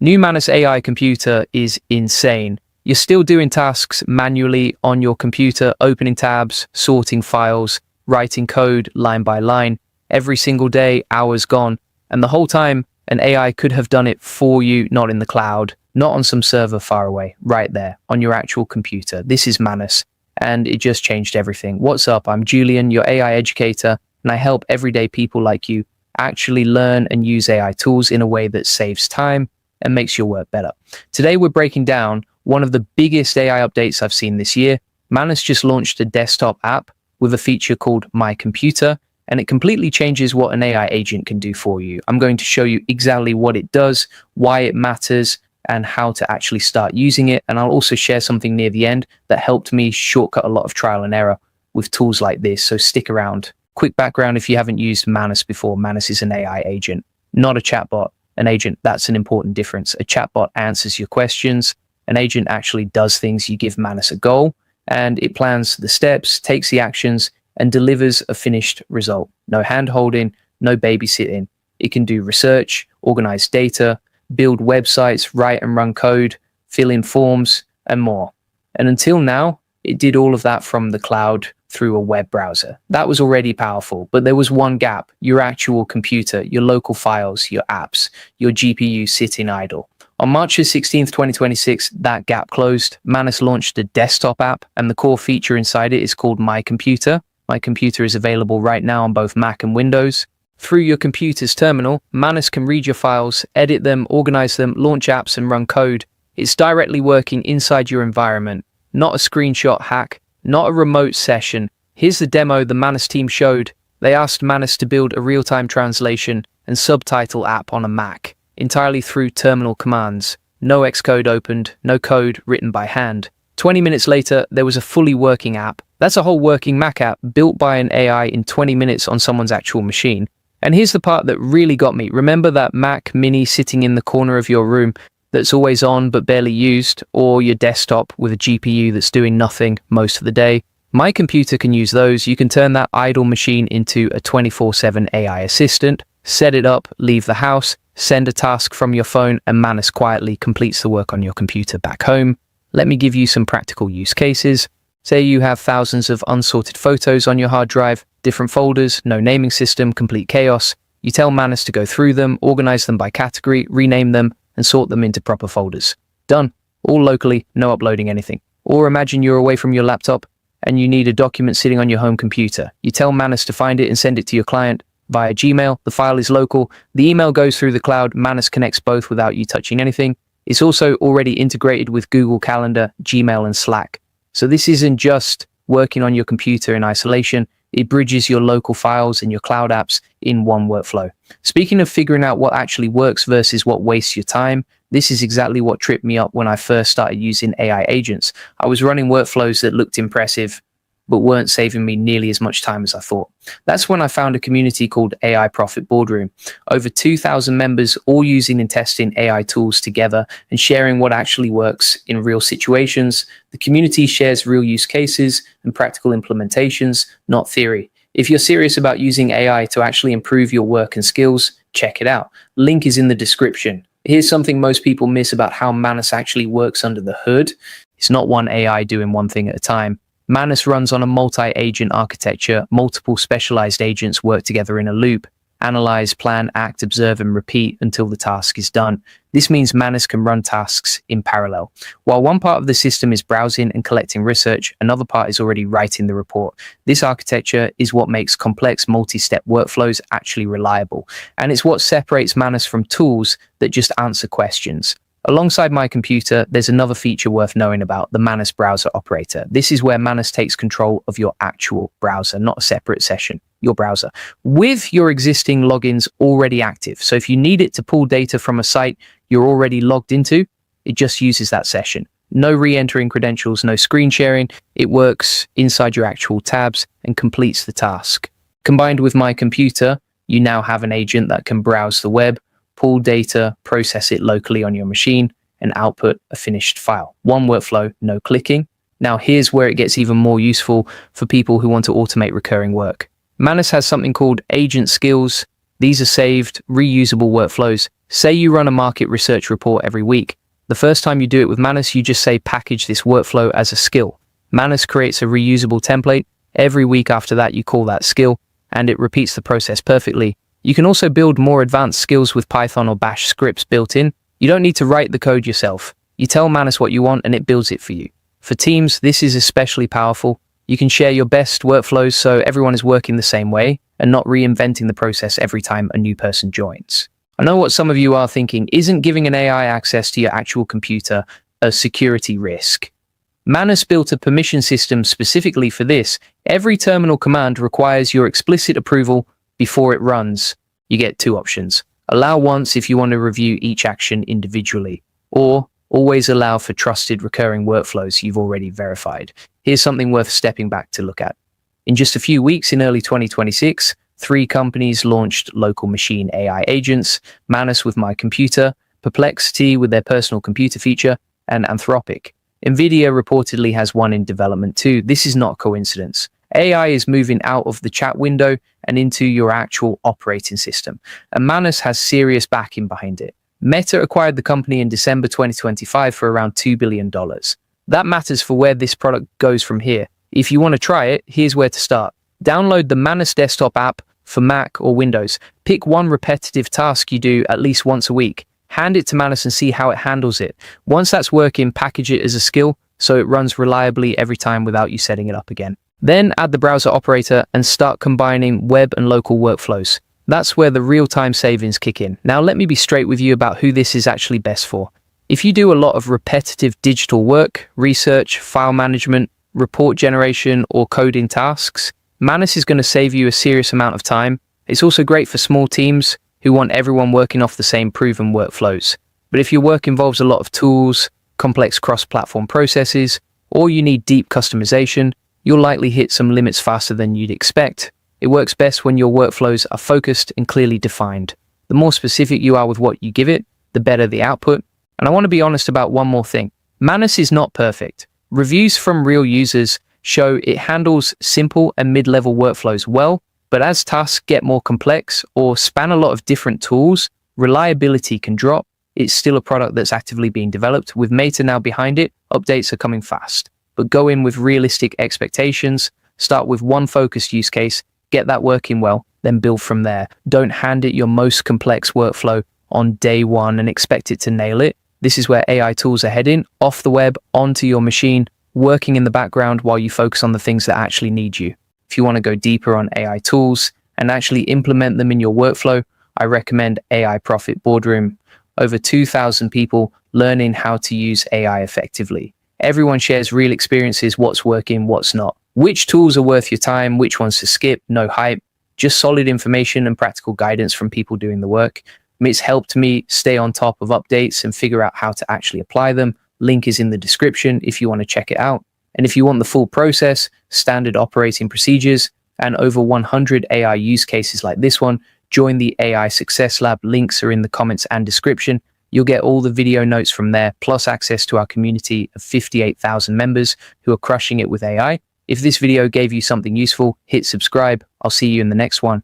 New Manus AI computer is insane. You're still doing tasks manually on your computer, opening tabs, sorting files, writing code line by line, every single day, hours gone. And the whole time, an AI could have done it for you, not in the cloud, not on some server far away, right there on your actual computer. This is Manus, and it just changed everything. What's up? I'm Julian, your AI educator, and I help everyday people like you actually learn and use AI tools in a way that saves time and makes your work better. Today, we're breaking down one of the biggest AI updates I've seen this year. Manus just launched a desktop app with a feature called My Computer, and it completely changes what an AI agent can do for you. I'm going to show you exactly what it does, why it matters, and how to actually start using it. And I'll also share something near the end that helped me shortcut a lot of trial and error with tools like this, so stick around. Quick background if you haven't used Manus before. Manus is an AI agent, not a chatbot. An agent, that's an important difference. A chatbot answers your questions. An agent actually does things. You give Manus a goal, and it plans the steps, takes the actions, and delivers a finished result. No hand-holding, no babysitting. It can do research, organize data, build websites, write and run code, fill in forms, and more. And until now, it did all of that from the cloud through a web browser. That was already powerful, but there was one gap: your actual computer, your local files, your apps, your GPU sitting idle. On March 16th, 2026, that gap closed. Manus launched a desktop app, and the core feature inside it is called My Computer. My Computer is available right now on both Mac and Windows. Through your computer's terminal, Manus can read your files, edit them, organize them, launch apps, and run code. It's directly working inside your environment, not a screenshot hack, not a remote session. Here's the demo the Manus team showed. They asked Manus to build a real-time translation and subtitle app on a Mac, entirely through terminal commands. No Xcode opened, no code written by hand. 20 minutes later, there was a fully working app. That's a whole working Mac app built by an AI in 20 minutes on someone's actual machine. And here's the part that really got me. Remember that Mac Mini sitting in the corner of your room that's always on but barely used, or your desktop with a GPU that's doing nothing most of the day? My Computer can use those. You can turn that idle machine into a 24/7 AI assistant, set it up, leave the house, send a task from your phone, and Manus quietly completes the work on your computer back home. Let me give you some practical use cases. Say you have thousands of unsorted photos on your hard drive, different folders, no naming system, complete chaos. You tell Manus to go through them, organize them by category, rename them, and sort them into proper folders. Done. All locally, no uploading anything. Or imagine you're away from your laptop and you need a document sitting on your home computer. You tell Manus to find it and send it to your client via Gmail. The file is local. The email goes through the cloud. Manus connects both without you touching anything. It's also already integrated with Google Calendar, Gmail, and Slack. So this isn't just working on your computer in isolation. It bridges your local files and your cloud apps in one workflow. Speaking of figuring out what actually works versus what wastes your time, this is exactly what tripped me up when I first started using AI agents. I was running workflows that looked impressive, but weren't saving me nearly as much time as I thought. That's when I found a community called AI Profit Boardroom. Over 2,000 members all using and testing AI tools together and sharing what actually works in real situations. The community shares real use cases and practical implementations, not theory. If you're serious about using AI to actually improve your work and skills, check it out. Link is in the description. Here's something most people miss about how Manus actually works under the hood. It's not one AI doing one thing at a time. Manus runs on a multi-agent architecture. Multiple specialized agents work together in a loop. Analyze, plan, act, observe, and repeat until the task is done. This means Manus can run tasks in parallel. While one part of the system is browsing and collecting research, another part is already writing the report. This architecture is what makes complex multi-step workflows actually reliable. And it's what separates Manus from tools that just answer questions. Alongside My Computer, there's another feature worth knowing about: the Manus browser operator. This is where Manus takes control of your actual browser, not a separate session, your browser, with your existing logins already active. So if you need it to pull data from a site you're already logged into, it just uses that session. No re-entering credentials, no screen sharing. It works inside your actual tabs and completes the task. Combined with My Computer, you now have an agent that can browse the web, pull data, process it locally on your machine, and output a finished file. One workflow, no clicking. Now here's where it gets even more useful for people who want to automate recurring work. Manus has something called agent skills. These are saved, reusable workflows Say you run a market research report every week. The first time you do it with Manus, you just say package this workflow as a skill. Manus creates a reusable template. Every week after that, you call that skill, and it repeats the process perfectly. You can also build more advanced skills with Python or Bash scripts built in. You don't need to write the code yourself. You tell Manus what you want and it builds it for you. For teams, this is especially powerful. You can share your best workflows so everyone is working the same way and not reinventing the process every time a new person joins. I know what some of you are thinking, isn't giving an AI access to your actual computer a security risk? Manus built a permission system specifically for this. Every terminal command requires your explicit approval before it runs. You get two options. Allow once if you want to review each action individually, or always allow for trusted recurring workflows you've already verified. Here's something worth stepping back to look at. In just a few weeks in early 2026, 3 companies launched local machine AI agents: Manus with My Computer, Perplexity with their personal computer feature, and Anthropic. NVIDIA reportedly has one in development too. This is not coincidence. AI is moving out of the chat window and into your actual operating system, and Manus has serious backing behind it. Meta acquired the company in December 2025 for around $2 billion. That matters for where this product goes from here. If you want to try it, here's where to start. Download the Manus desktop app for Mac or Windows. Pick one repetitive task you do at least once a week. Hand it to Manus and see how it handles it. Once that's working, package it as a skill so it runs reliably every time without you setting it up again. Then add the browser operator and start combining web and local workflows. That's where the real-time savings kick in. Now let me be straight with you about who this is actually best for. If you do a lot of repetitive digital work, research, file management, report generation, or coding tasks, Manus is going to save you a serious amount of time. It's also great for small teams who want everyone working off the same proven workflows. But if your work involves a lot of tools, complex cross-platform processes, or you need deep customization, you'll likely hit some limits faster than you'd expect. It works best when your workflows are focused and clearly defined. The more specific you are with what you give it, the better the output. And I want to be honest about one more thing. Manus is not perfect. Reviews from real users show it handles simple and mid-level workflows well, but as tasks get more complex or span a lot of different tools, reliability can drop. It's still a product that's actively being developed. With Meta now behind it, updates are coming fast. But go in with realistic expectations, start with one focused use case, get that working well, then build from there. Don't hand it your most complex workflow on day one and expect it to nail it. This is where AI tools are heading, off the web, onto your machine, working in the background while you focus on the things that actually need you. If you want to go deeper on AI tools and actually implement them in your workflow, I recommend AI Profit Boardroom. Over 2,000 people learning how to use AI effectively. Everyone shares real experiences, what's working, what's not. Which tools are worth your time, which ones to skip, no hype, just solid information and practical guidance from people doing the work. It's helped me stay on top of updates and figure out how to actually apply them. Link is in the description if you want to check it out. And if you want the full process, standard operating procedures, and over 100 AI use cases like this one, join the AI Success Lab. Links are in the comments and description. You'll get all the video notes from there, plus access to our community of 58,000 members who are crushing it with AI. If this video gave you something useful, hit subscribe. I'll see you in the next one.